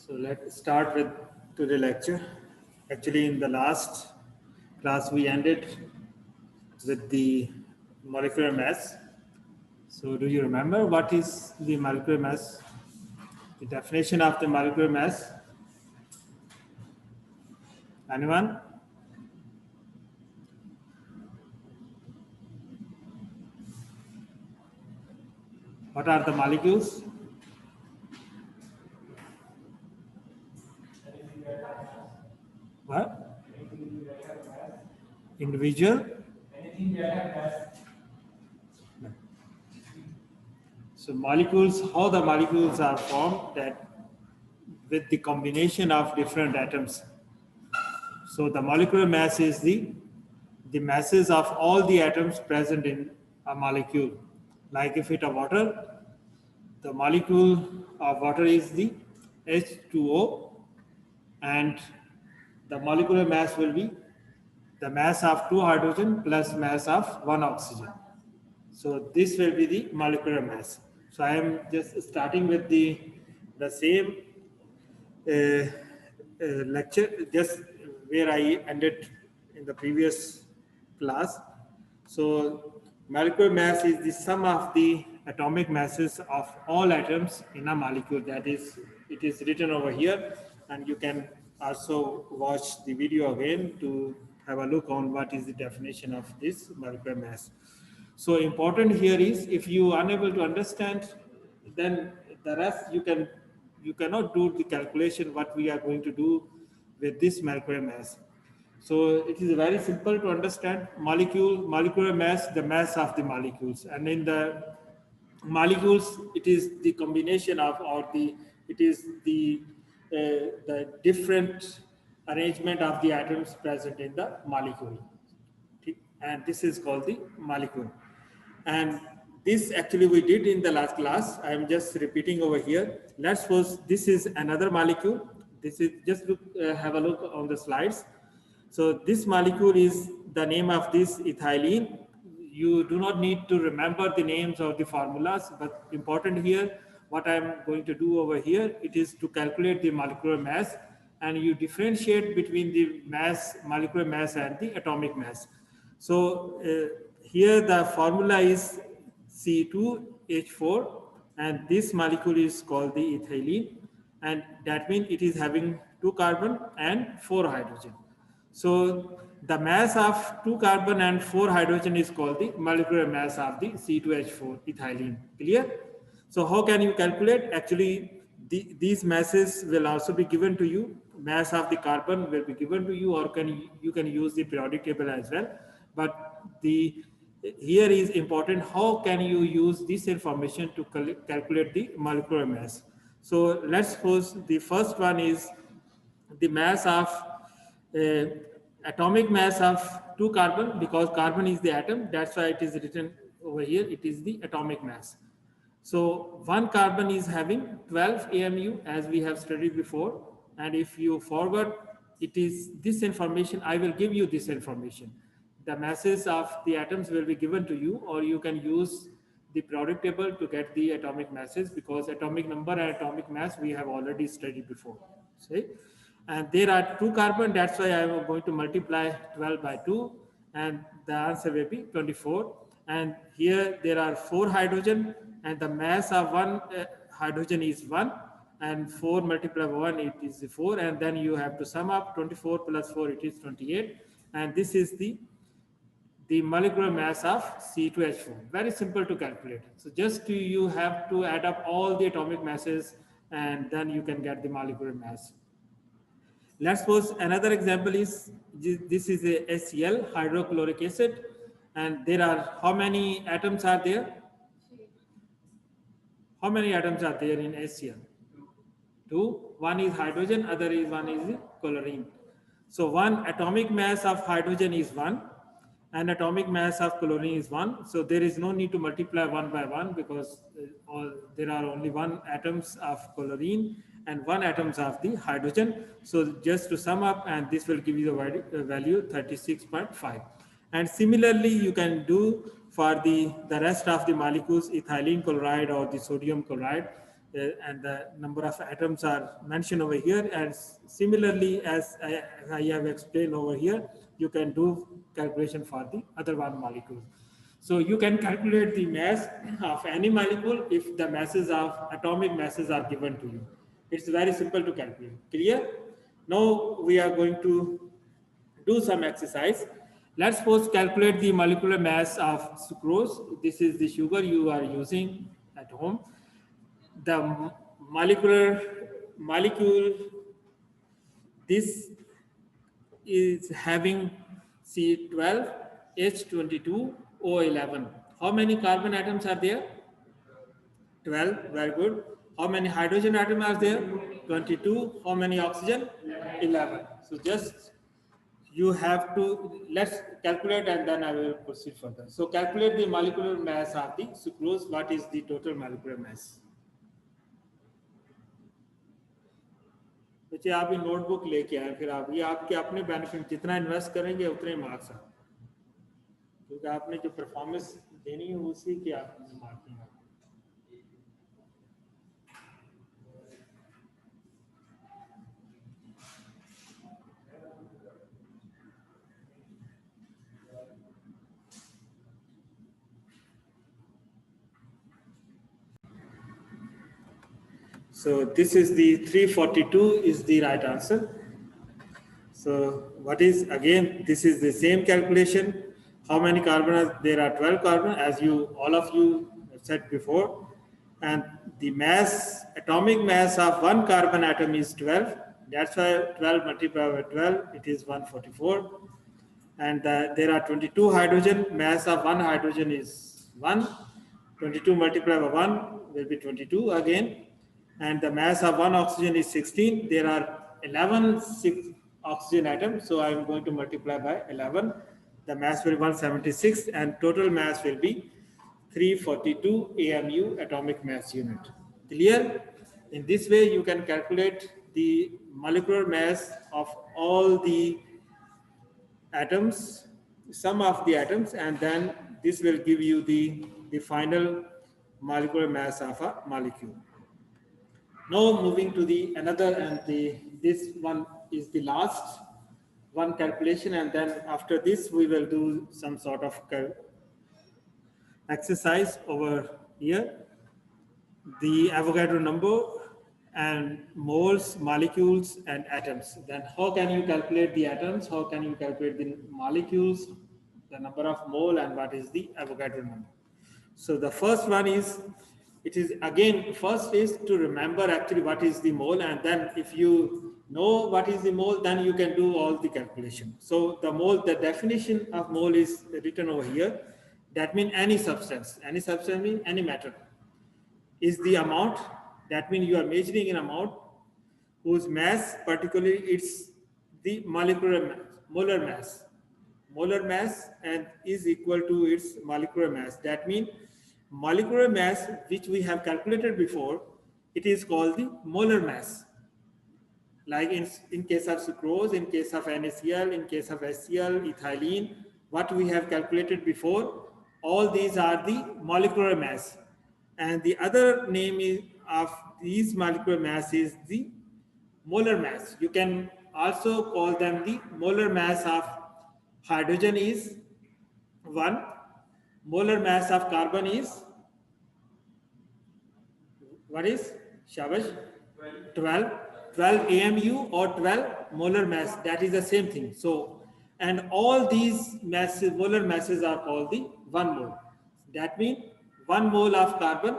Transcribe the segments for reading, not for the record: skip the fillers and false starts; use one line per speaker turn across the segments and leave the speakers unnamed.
So let's start with today's lecture. Actually, in the last class, we ended with the molecular mass. So do you remember what is the molecular mass? The definition of the molecular mass? Anyone? What are the molecules? What? Individual? So molecules, how the molecules are formed, that with the combination of different atoms. So the molecular mass is the masses of all the atoms present in a molecule. Like if it is water, the molecule of water is the H2O, and the molecular mass will be the mass of 2 hydrogen plus mass of 1 oxygen. So this will be the molecular mass. So I am just starting with the same lecture, just where I ended in the previous class. So molecular mass is the sum of the atomic masses of all atoms in a molecule. That is, it is written over here, and you can also watch the video again to have a look on what is the definition of this molecular mass. So important here is, if you are unable to understand, then the rest you cannot do the calculation what we are going to do with this molecular mass. So it is very simple to understand. Molecular mass, the mass of the molecules, and in the molecules, it is the combination of, or it is the different arrangement of the atoms present in the molecule, and this is called the molecule. And this actually we did in the last class. I am just repeating over here. Let's suppose this is another molecule. This is just have a look on the slides. So this molecule is the name of this ethylene. You do not need to remember the names or the formulas, but important here, what I am going to do over here, it is to calculate the molecular mass, and you differentiate between the mass, molecular mass, and the atomic mass. So here the formula is C2H4, and this molecule is called the ethylene, and that means it is having 2 carbon and 4 hydrogen. So the mass of 2 carbon and 4 hydrogen is called the molecular mass of the C2H4 ethylene. Clear? So how can you calculate? Actually, these masses will also be given to you. Mass of the carbon will be given to you, or you can use the periodic table as well. But here is important, how can you use this information to calculate the molecular mass. So let's suppose the first one is the mass of atomic mass of 2 carbon, because carbon is the atom, that's why it is written over here, it is the atomic mass. So 1 carbon is having 12 AMU, as we have studied before, and if you forward, it is this information, I will give you this information. The masses of the atoms will be given to you, or you can use the periodic table to get the atomic masses, because atomic number and atomic mass we have already studied before. See? And there are 2 carbon, that's why I am going to multiply 12 by 2, and the answer will be 24. And here there are 4 hydrogen, and the mass of 1 hydrogen is 1, and 4 multiplied by 1, it is 4, and then you have to sum up 24 plus 4, it is 28, and this is the molecular mass of C2H4. Very simple to calculate. So just you have to add up all the atomic masses, and then you can get the molecular mass. Let's suppose another example is, this is a HCl, hydrochloric acid, and there are, how many atoms are there? How many atoms are there in HCl? 2. One is hydrogen, one is chlorine. So 1 atomic mass of hydrogen is 1, and atomic mass of chlorine is 1. So there is no need to multiply 1 by 1, because there are only 1 atoms of chlorine and 1 atoms of the hydrogen. So just to sum up, and this will give you the value 36.5. And similarly, you can do for the rest of the molecules, ethylene chloride or the sodium chloride. and the number of atoms are mentioned over here. And similarly, as I have explained over here, you can do calculation for the other one molecule. So you can calculate the mass of any molecule if the masses of atomic masses are given to you. It's very simple to calculate. Clear? Now we are going to do some exercise. Let's first calculate the molecular mass of sucrose. This is the sugar you are using at home. The molecule, this is having C12H22O11. How many carbon atoms are there? 12. Very good. How many hydrogen atoms are there? 22. How many oxygen? 11. So just you have to, let's calculate and then I will proceed further. So calculate the molecular mass of the sucrose. What is the total molecular mass? बच्चे आप ये notebook लेके आए, फिर आप ये आपके अपने बेनिफिट, जितना इन्वेस्ट करेंगे उतने मार्क्स आए, क्योंकि आपने जो परफॉर्मेंस देनी है उसी की आप मार्किंग है. So this is the 342 is the right answer. So what is, again, this is the same calculation. How many carbon are there? Are 12 carbon, as you all of you said before, and the mass, atomic mass of one carbon atom is 12. That's why 12 multiplied by 12, it is 144. And there are 22 hydrogen. Mass of one hydrogen is 1. 22 multiplied by 1 will be 22 again. And the mass of one oxygen is 16. There are 11 oxygen atoms, so I am going to multiply by 11. The mass will be 176 and total mass will be 342 AMU atomic mass unit. Clear? In this way you can calculate the molecular mass of all the atoms, sum of the atoms, and then this will give you the final molecular mass of a molecule. Now moving to the another, and this one is the last one calculation, and then after this we will do some sort of exercise over here. The Avogadro number and moles, molecules and atoms. Then how can you calculate the atoms? How can you calculate the molecules, the number of mole, and what is the Avogadro number? So the first one is, it is again, first is to remember actually what is the mole, and then if you know what is the mole, then you can do all the calculation. So the mole, the definition of mole is written over here. That means any substance means any matter, is the amount, that means you are measuring an amount whose mass, particularly it's the molecular mass, molar mass, and is equal to its molecular mass. That means molecular mass which we have calculated before, it is called the molar mass. Like in case of sucrose, in case of NaCl, in case of HCl, ethylene, what we have calculated before, all these are the molecular mass. And the other name is of these molecular mass is the molar mass. You can also call them the molar mass of hydrogen is 1, molar mass of carbon is, what is? Shabash? 12 AMU or 12 molar mass, that is the same thing. So, and all these masses, molar masses are called the 1 mole. That means 1 mole of carbon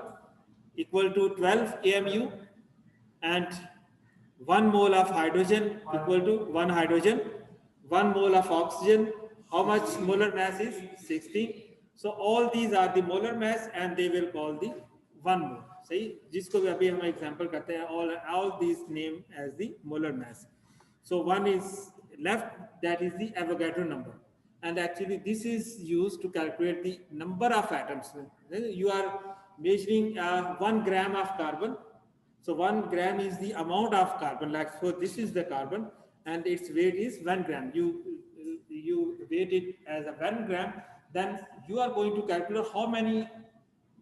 equal to 12 AMU, and 1 mole of hydrogen equal to 1 hydrogen, 1 mole of oxygen, how much molar mass is? 16. So all these are the molar mass and they will call the 1 mole. सही, जिसको भी अभी हम example करते हैं, all these name as the molar mass. So one is left, that is the Avogadro number, and actually this is used to calculate the number of atoms. You are measuring 1 gram of carbon. So 1 gram is the amount of carbon. Like, so this is the carbon and its weight is 1 gram. You weight it as a 1 gram, then you are going to calculate how many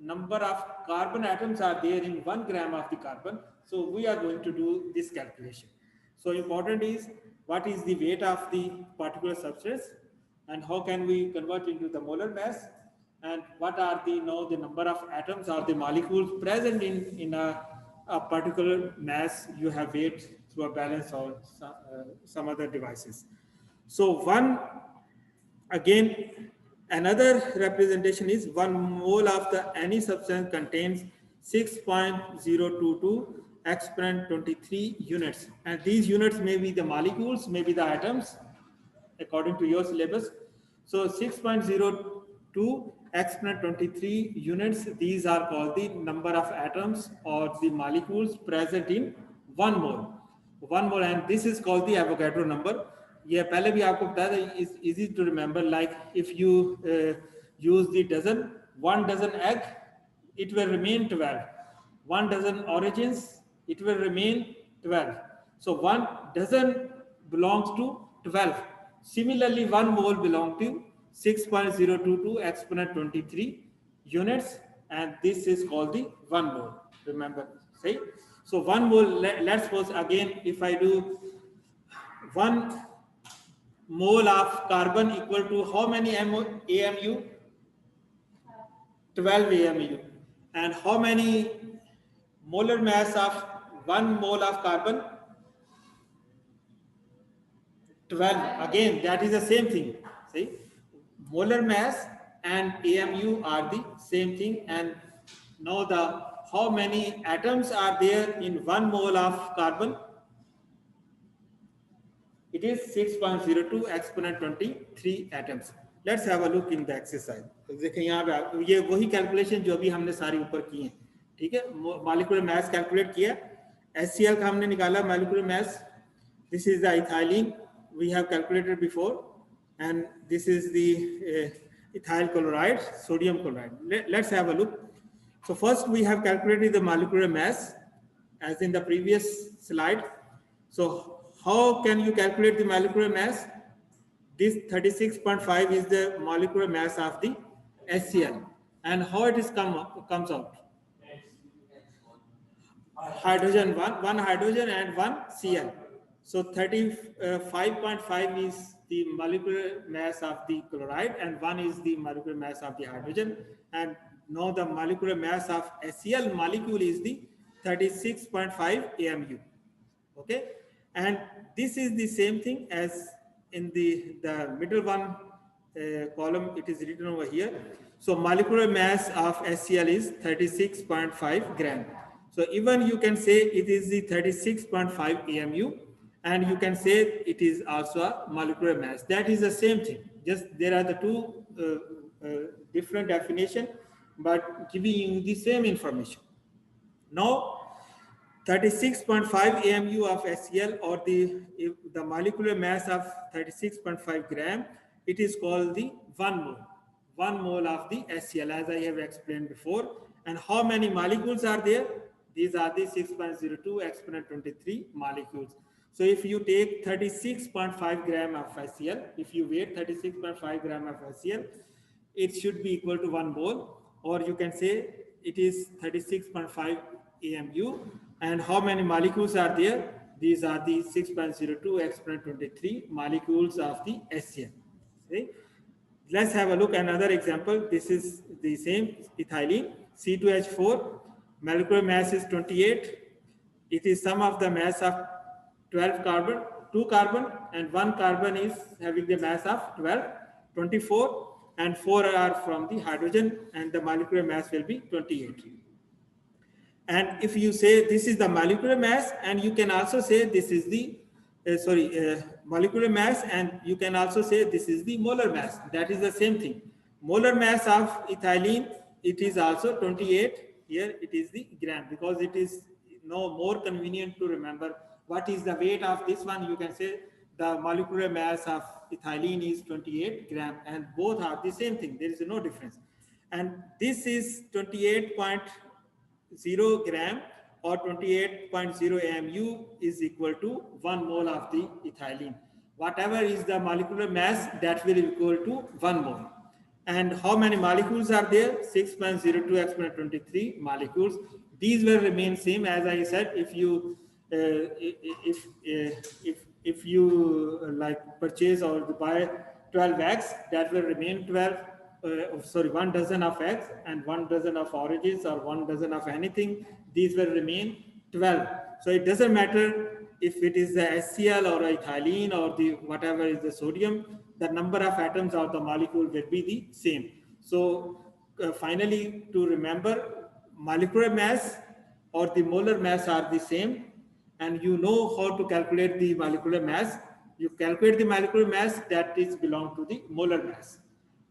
number of carbon atoms are there in 1 gram of the carbon. So we are going to do this calculation. So important is what is the weight of the particular substance and how can we convert into the molar mass, and what are the now the number of atoms or the molecules present in a particular mass you have weighed through a balance or some other devices. So one, again, another representation is 1 mole of the any substance contains 6.022 exponent 23 units, and these units may be the molecules, may be the atoms according to your syllabus. So 6.02 exponent 23 units, these are called the number of atoms or the molecules present in 1 mole. 1 mole, and this is called the Avogadro number. ये पहले भी आपको बताया था, is easy to remember. Like if you use the dozen, 1 dozen egg, it will remain 12. 1 dozen oranges, it will remain 12. So 1 dozen belongs to 12. Similarly, 1 mole belongs to 6.022 exponent 23 units, and this is called the 1 mole. Remember, say. So 1 mole, let's suppose again, if I do 1 mole of carbon equal to how many AMU? 12 AMU. And how many molar mass of 1 mole of carbon? 12. Again, that is the same thing. See, molar mass and AMU are the same thing. And now the how many atoms are there in 1 mole of carbon? It is 6.02 exponent 23 atoms. Let's have a look in the exercise. देखिए यहाँ पे ये वही calculation जो अभी हमने सारी ऊपर की हैं, ठीक है. मॉलिक्यूलर मास कैलकुलेट किया, HCl का हमने निकाला molecular mass. This is the ethylene we have calculated before, and this is the ethyl chloride, sodium chloride. Let's have a look. So first we have calculated the molecular mass as in the previous slide. So how can you calculate the molecular mass? This 36.5 is the molecular mass of the HCl. And how it is comes out? Hydrogen, one hydrogen and one Cl. So 35.5 is the molecular mass of the chloride and 1 is the molecular mass of the hydrogen. And now the molecular mass of HCl molecule is the 36.5 AMU. Okay. And this is the same thing as in the middle one column, it is written over here. So molecular mass of HCl is 36.5 gram. So even you can say it is the 36.5 AMU, and you can say it is also a molecular mass. That is the same thing. Just there are the two different definition, but giving you the same information. Now, 36.5 AMU of HCl or the molecular mass of 36.5 gram, it is called the 1 mole. 1 mole of the HCl, as I have explained before. And how many molecules are there? These are the 6.02 exponent 23 molecules. So if you take 36.5 gram of HCl, if you weigh 36.5 gram of HCl, it should be equal to 1 mole, or you can say it is 36.5 AMU. And how many molecules are there? These are the 6.02 exponent 23 molecules of the HCl. Okay? Let's have a look at another example. This is the same ethylene, C2H4, molecular mass is 28. It is sum of the mass of 12 carbon, 2 carbon, and 1 carbon is having the mass of 12, 24, and 4 are from the hydrogen, and the molecular mass will be 28. And if you say this is the molecular mass, and you can also say this is the molecular mass, and you can also say this is the molar mass. That is the same thing. Molar mass of ethylene, it is also 28. Here it is the gram, because it is more convenient to remember what is the weight of this one. You can say the molecular mass of ethylene is 28 gram, and both are the same thing. There is no difference. And this is 28.0 gram or 28.0 AMU is equal to 1 mole of the ethylene. Whatever is the molecular mass, that will be equal to 1 mole. And how many molecules are there? 6.02 exponent 23 molecules. These will remain same. As I said, if you if you like purchase or buy 12 eggs, that will remain 12. Sorry, 1 dozen of eggs and 1 dozen of oranges or 1 dozen of anything. These will remain 12. So it doesn't matter if it is the HCl or ethylene or the whatever is the sodium, the number of atoms of the molecule will be the same. So finally, to remember, molecular mass or the molar mass are the same, and you know how to calculate the molecular mass. You calculate the molecular mass that is belong to the molar mass.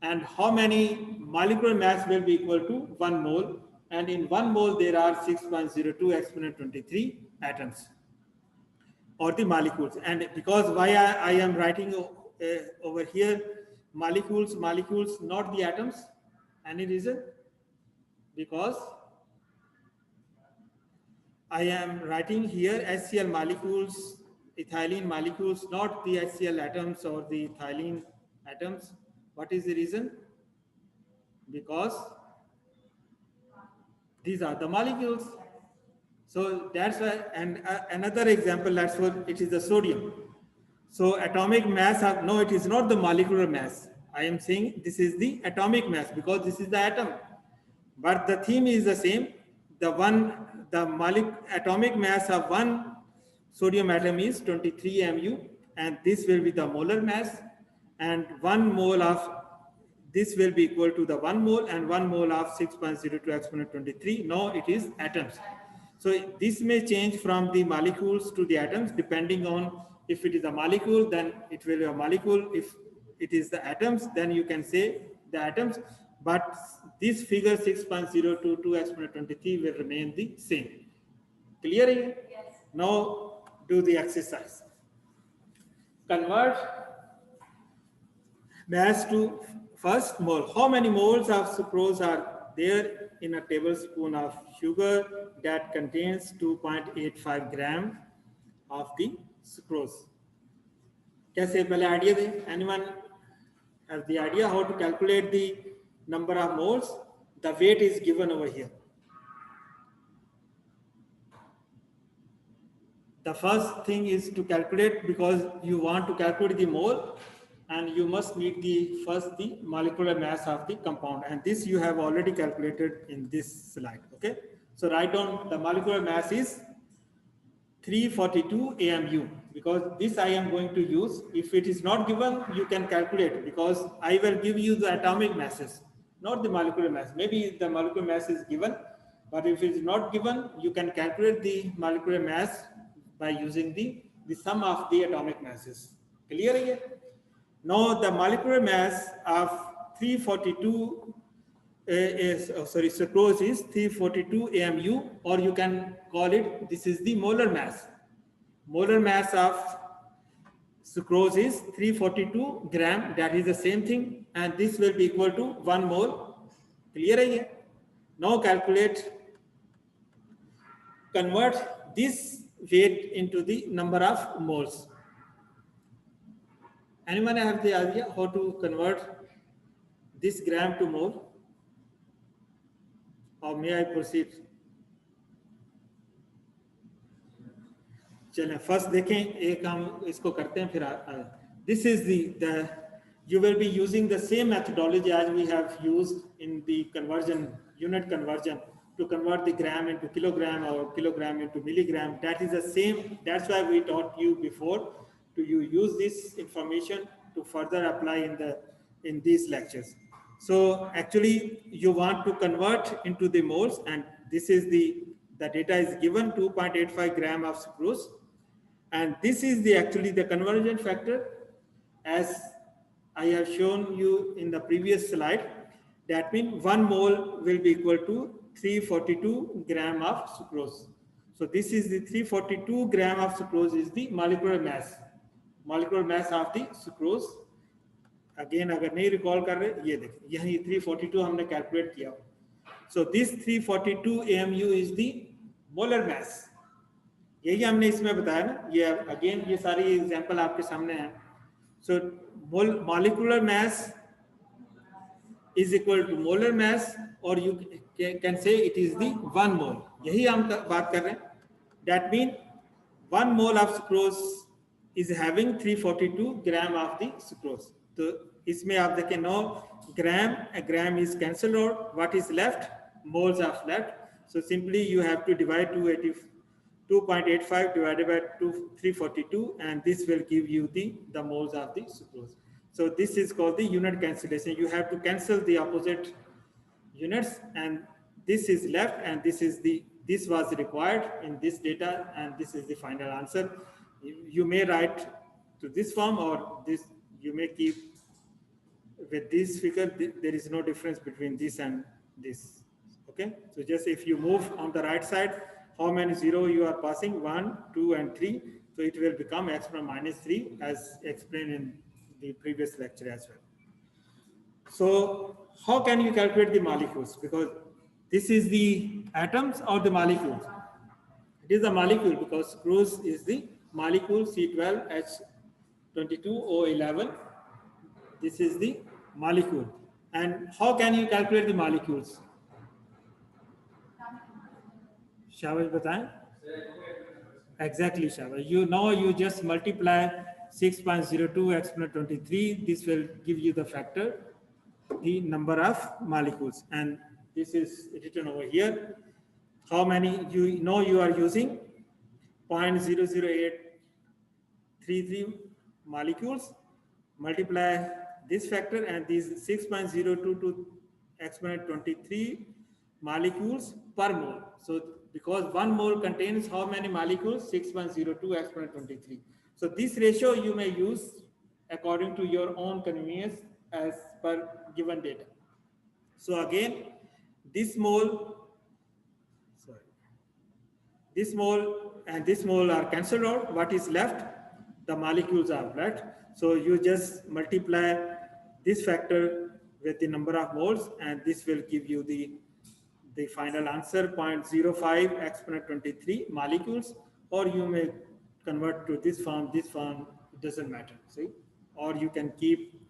And how many molecular mass will be equal to 1 mole? And in 1 mole, there are 6.02 exponent 23 atoms or the molecules. And because why I am writing over here molecules, not the atoms? Any reason? Because I am writing here HCl molecules, ethylene molecules, not the HCl atoms or the ethylene atoms. What is the reason? Because these are the molecules. So that's why, and another example, that's what it is the sodium. So atomic mass of, no, it is not the molecular mass. I am saying this is the atomic mass because this is the atom. But the theme is the same. The atomic mass of one sodium atom is 23 mu, and this will be the molar mass, and 1 mole of this will be equal to the 1 mole, and 1 mole of 6.02 exponent 23. No, it is atoms. So this may change from the molecules to the atoms depending on if it is a molecule, then it will be a molecule. If it is the atoms, then you can say the atoms. But this figure 6.022 exponent 23 will remain the same. Clear? Yes. Now do the exercise. Convert mass to first mole. How many moles of sucrose are there in a tablespoon of sugar that contains 2.85 gram of the sucrose? कैसे पहले idea दें? Anyone have the idea how to calculate the number of moles? The weight is given over here. The first thing is to calculate, because you want to calculate the mole, and you must need the first the molecular mass of the compound, and this you have already calculated in this slide. Okay, so write down the molecular mass is 342 AMU, because this I am going to use. If it is not given, you can calculate, because I will give you the atomic masses, not the molecular mass. Maybe the molecular mass is given, but if it is not given, you can calculate the molecular mass by using the sum of the atomic masses. Clear here? Now the molecular mass of 342 sucrose is 342 AMU, or you can call it, this is the molar mass. Molar mass of sucrose is 342 gram, that is the same thing, and this will be equal to 1 mole. Clear here? Now calculate, convert this weight into the number of moles. Anyone have the idea how to convert this gram to mole? Or may I proceed? चलें first देखें, एक हम इसको करते हैं फिर this is the you will be using the same methodology as we have used in the conversion, unit conversion, to convert the gram into kilogram or kilogram into milligram. That is the same. That's why we taught you before to use this information to further apply in these lectures. So actually you want to convert into the moles, and this is the data is given 2.85 gram of sucrose, and this is the actually the conversion factor as I have shown you in the previous slide. That means 1 mole will be equal to 342 gram of sucrose. So this is the 342 gram of sucrose is the molecular mass of the sucrose. Again, अगर नहीं recall कर रहे, ये देखिए यही 342 हमने calculate किया. So this 342 AMU is the molar mass. यही हमने इसमें बताया ना. ये अगेन ये सारी एग्जांपल आपके सामने हैं. So molecular mass is equal to molar mass, or you can say it is the 1 mole. यही हम बात कर रहे हैं. That means 1 mole of sucrose is having 342 gram of the sucrose. तो इसमें आप देखें 9 gram, a gram is cancelled out. What is left? Moles are left. So simply you have to divide 2.85 divided by 342, and this will give you the moles of the sucrose. So this is called the unit cancellation. You have to cancel the opposite units, and this is left, and this was required in this data, and this is the final answer. You may write to this form, or this you may keep with this figure. There is no difference between this and this. Okay, so just if you move on the right side, how many zero you are passing? 1, 2, and 3. So it will become exponent minus 3, as explained in the previous lecture as well. So how can you calculate the molecules? Because this is the atoms or the molecules. It is a molecule because sucrose is the molecule C12H22O11. This is the molecule. And how can you calculate the molecules? Shabash बताएं. Exactly, Shabash. You just multiply 6.02 exponent 23. This will give you the factor, the number of molecules, and this is written over here. How many you are using? 0.00833 molecules. Multiply this factor and these 6.02 to exponent 23 molecules per mole. So because 1 mole contains how many molecules? 6.02 exponent 23. So this ratio you may use according to your own convenience as per given data. So again, this mole and this mole are cancelled out. What is left? The molecules are left. So you just multiply this factor with the number of moles, and this will give you the final answer, 0.05 exponent 23 molecules, or you may convert to this form. This form, it doesn't matter, see? Or you can keep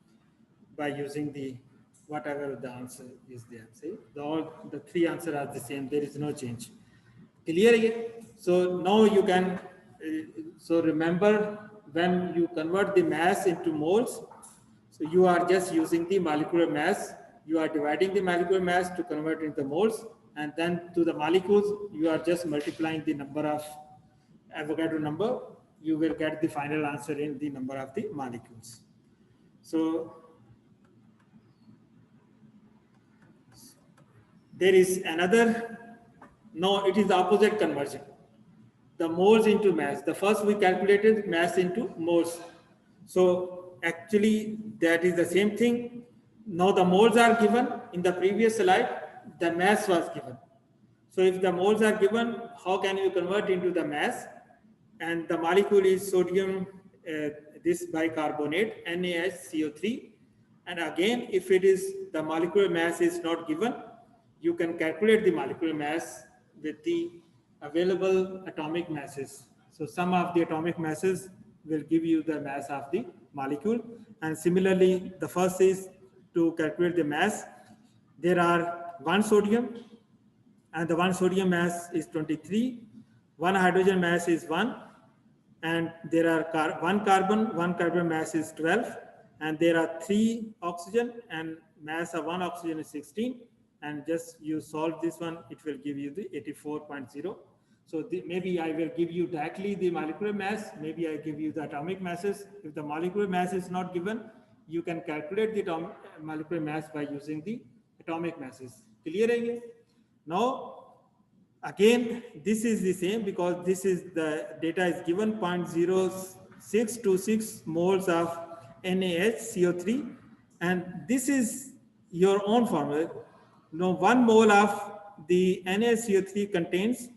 by using the whatever the answer is there. See, all the three answers are the same. There is no change. Clear again? So now you can. So remember, when you convert the mass into moles, so you are just using the molecular mass. You are dividing the molecular mass to convert into moles, and then to the molecules, you are just multiplying the number of Avogadro number. You will get the final answer in the number of the molecules. So there is another. No, it is the opposite conversion. The moles into mass. The first we calculated mass into moles. So actually that is the same thing. Now the moles are given. In the previous slide, the mass was given. So if the moles are given, how can you convert into the mass? And the molecule is sodium, this bicarbonate, NaHCO3. And again, if it is the molecular mass is not given, you can calculate the molecular mass with the available atomic masses. So sum of the atomic masses will give you the mass of the molecule. And similarly, the first is to calculate the mass. There are 1 sodium, and the 1 sodium mass is 23. 1 hydrogen mass is 1, and there are 1 carbon mass is 12, and there are 3 oxygen, and mass of 1 oxygen is 16. And just you solve this one, it will give you the 84.0. So maybe I will give you directly the molecular mass, maybe I give you the atomic masses. If the molecular mass is not given, you can calculate the molecular mass by using the atomic masses. Clear again? Now, again, this is the same because this is the data is given 0.0626 moles of NaHCO3, and this is your own formula. Now, 1 mole of the NaCO3 contains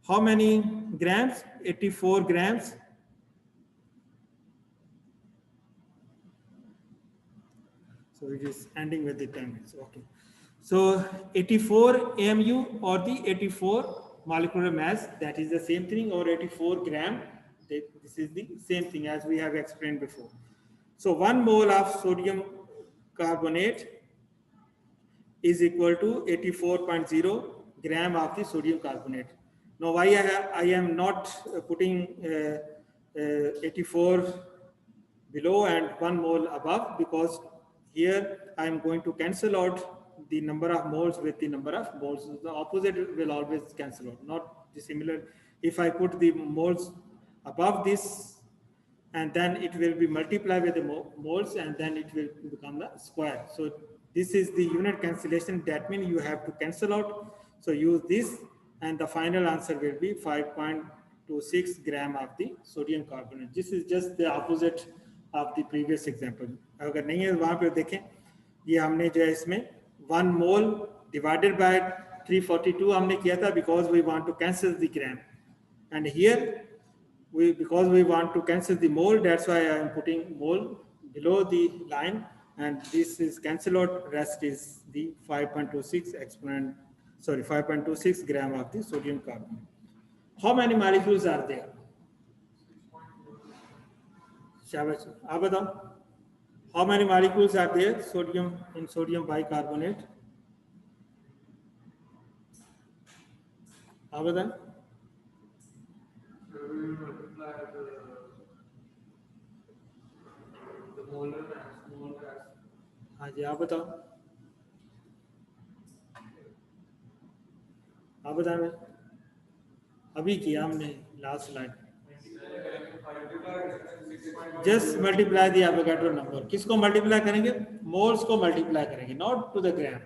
how many grams? 84 grams. So it is ending with the 10 minutes. Okay. So 84 AMU or the 84 molecular mass, that is the same thing, or 84 gram. This is the same thing as we have explained before. So 1 mole of sodium carbonate is equal to 84.0 gram of the sodium carbonate. Now, why I am not putting 84 below and 1 mole above, because here I am going to cancel out the number of moles with the number of moles. The opposite will always cancel out, not the similar. If I put the moles above this, and then it will be multiplied with the moles, and then it will become the square. So this is the unit cancellation. That means you have to cancel out. So use this, and the final answer will be 5.26 gram of the sodium carbonate. This is just the opposite of the previous example. अगर नहीं है वहाँ पे देखें, ये हमने जो है इसमें 1 mole divided by 342 हमने किया था, because we want to cancel the gram, and here because we want to cancel the mole, that's why I am putting mole below the line, and this is cancel out. Rest is the 5.26 gram of the sodium carbonate. How many molecules are there? Shabash, आप बताओ. How many molecules are there in sodium bicarbonate? आप बताओ. हाँ जी, आप बताओ. आप बताएं. अभी किया हमने last slide. Just multiply the Avogadro number. किसको मल्टीप्लाई करेंगे? मोल्स को मल्टीप्लाई करेंगे, not to the gram,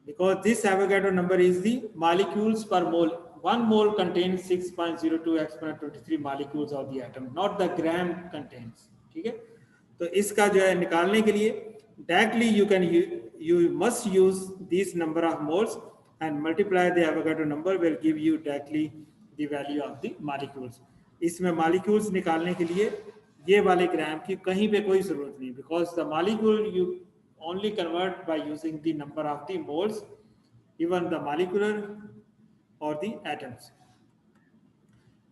because this Avogadro number is the molecules per mole. 1 mole contains 6.02 exponent 23 molecules of the atom, not the gram contains. ठीक है, तो इसका जो है निकालने के लिए directly you must use this number of moles and multiply the Avogadro number will give you directly the value of the molecules. इसमें molecules निकालने के लिए ये वाले ग्राम की कहीं पे कोई जरूरत नहीं, because the molecule you only convert by using the number of the moles, even the molecular or the atoms.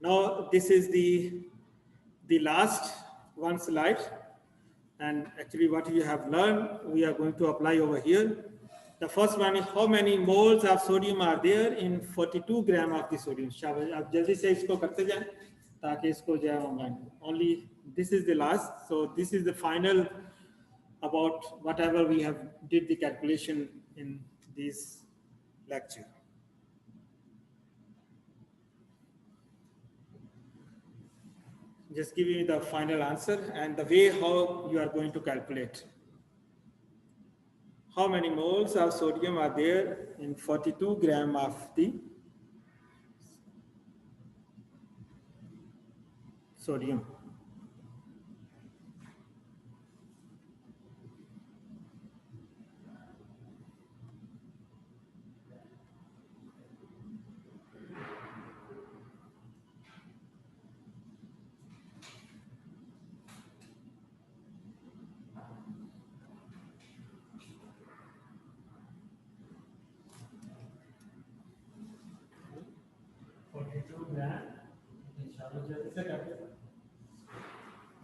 Now this is the last one slide, and actually what you have learned we are going to apply over here. The first one is how many moles of sodium are there in 42 gram of the sodium. शाबाश, आप जल्दी से इसको करते जाएं ताकि इसको जो है only this is the last. So this is the final about whatever we have did the calculation in this lecture. Just give me the final answer and the way how you are going to calculate. How many moles of sodium are there in 42 gram of the sodium?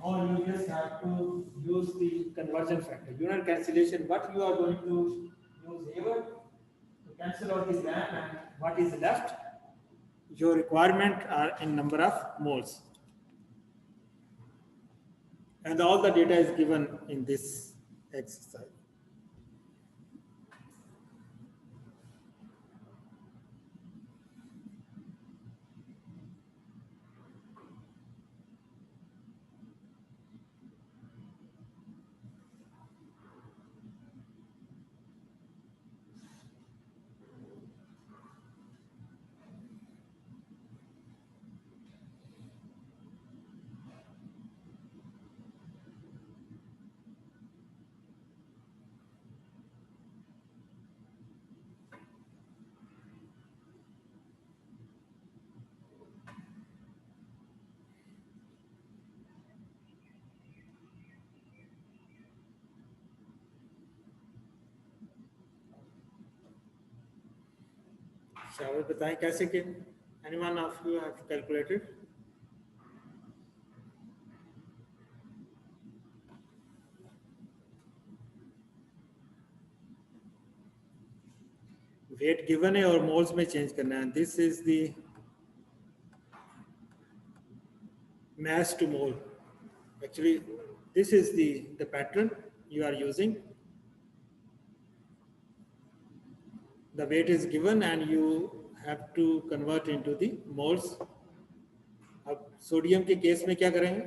Or you just have to use the conversion factor, unit cancellation. What you are going to use here to cancel out the gram, and what is left, your requirement are in number of moles. And all the data is given in this exercise. Shall we बताएं कैसे कि anyone of you have calculated? Wait given है और moles में change करना है. This is the mass to mole. Actually, this is the pattern you are using. The weight is given and you have to convert into the moles. अब sodium के case में क्या करेंगे?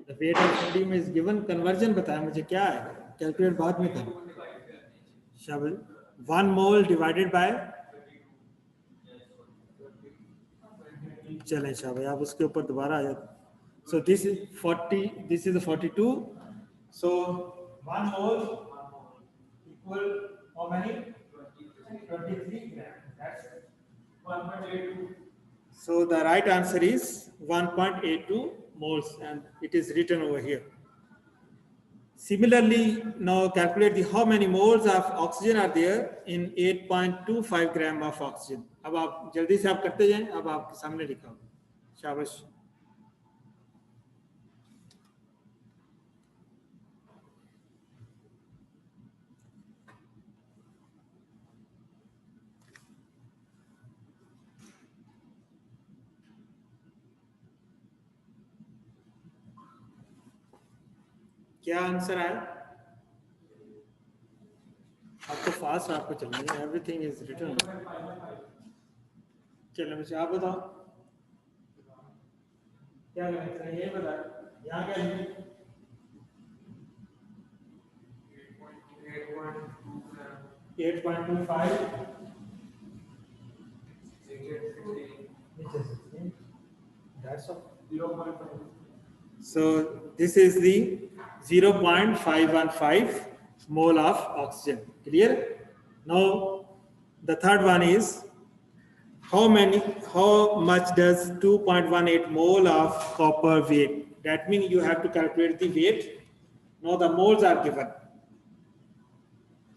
The weight of sodium is given. Conversion बताया मुझे क्या है? Calculate बाद में करो. शाबाश. 1 mole divided by. चलें शाबाश. आप उसके ऊपर दोबारा आ जाते. So this is 40. This is the 42. So 1 mole equal how many? 23 grams. That's 1.82. So the right answer is 1.82 moles, and it is written over here. Similarly, now calculate how many moles of oxygen are there in 8.25 gram of oxygen. अब आप जल्दी से आप करते जाएं. अब आपके सामने लिखा हो. शाबाश. क्या आंसर आया? आपको फास्ट आपको चलना है. Everything is written. चलो मुझे आप बताओ क्या करें. ये बता. यहाँ क्या है? 8.25. That's all. 0.5. So this is the 0.515 mole of oxygen. Clear? Now the third one is how much does 2.18 mole of copper weight? That means you have to calculate the weight. Now the moles are given.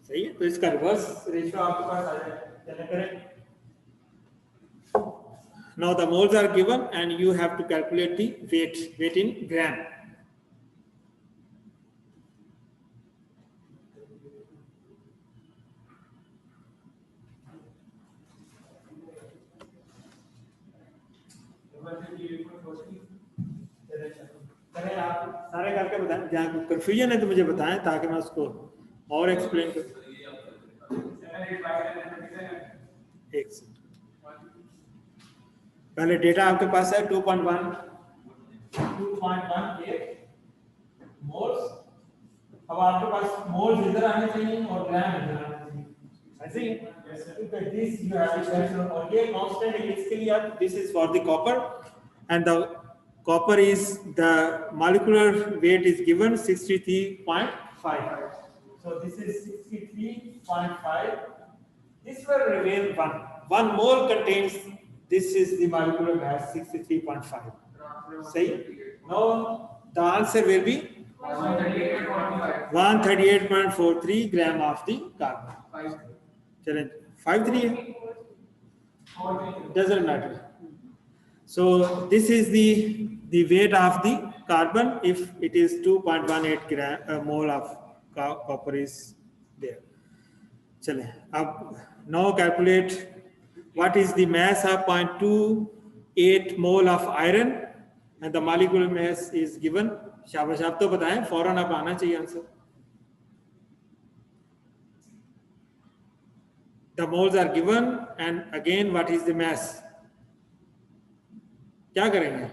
सही है. तो इसका reverse ratio आपके पास आ जाएगा. चलें करें. Now the moles are given and you have to calculate the weight in gram. आप सारे करके बताएं. जहाँ कोई कंफ्यूजन है तो मुझे बताएं ताकि मैं उसको और एक्सप्लेन करूं. एक सेकंड. पहले डेटा आपके पास है 2.18 मोल्स. अब आपके पास मोल्स इधर आने चाहिए और ग्राम इधर आने चाहिए. ऐसे ही. दिस यू हैव और ये कांस्टेंट है. इसके लिए आप this is for the copper and the copper is the molecular weight is given 63.5. So this is 63.5. This will remain 1. 1 mole contains, this is the molecular mass 63.5. Say, now the answer will be 138.43 gram of the carbon. Challenge 53 doesn't matter. So this is the weight of the carbon if it is 2.18 gram mole of copper is there. चलें. अब now calculate what is the mass of 0.28 mole of iron and the molecular mass is given. शाबाश. आप तो बताएं. फौरन आप आना चाहिए answer. The moles are given and again what is the mass? क्या करेंगे?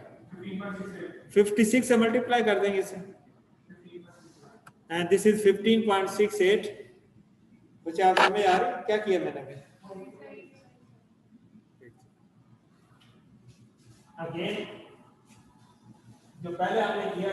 56 से मल्टीप्लाई कर देंगे इसे. And this is 15.68. कुछ आप समझ आ रहे क्या किया मैंने? अगेन जो पहले हमने किया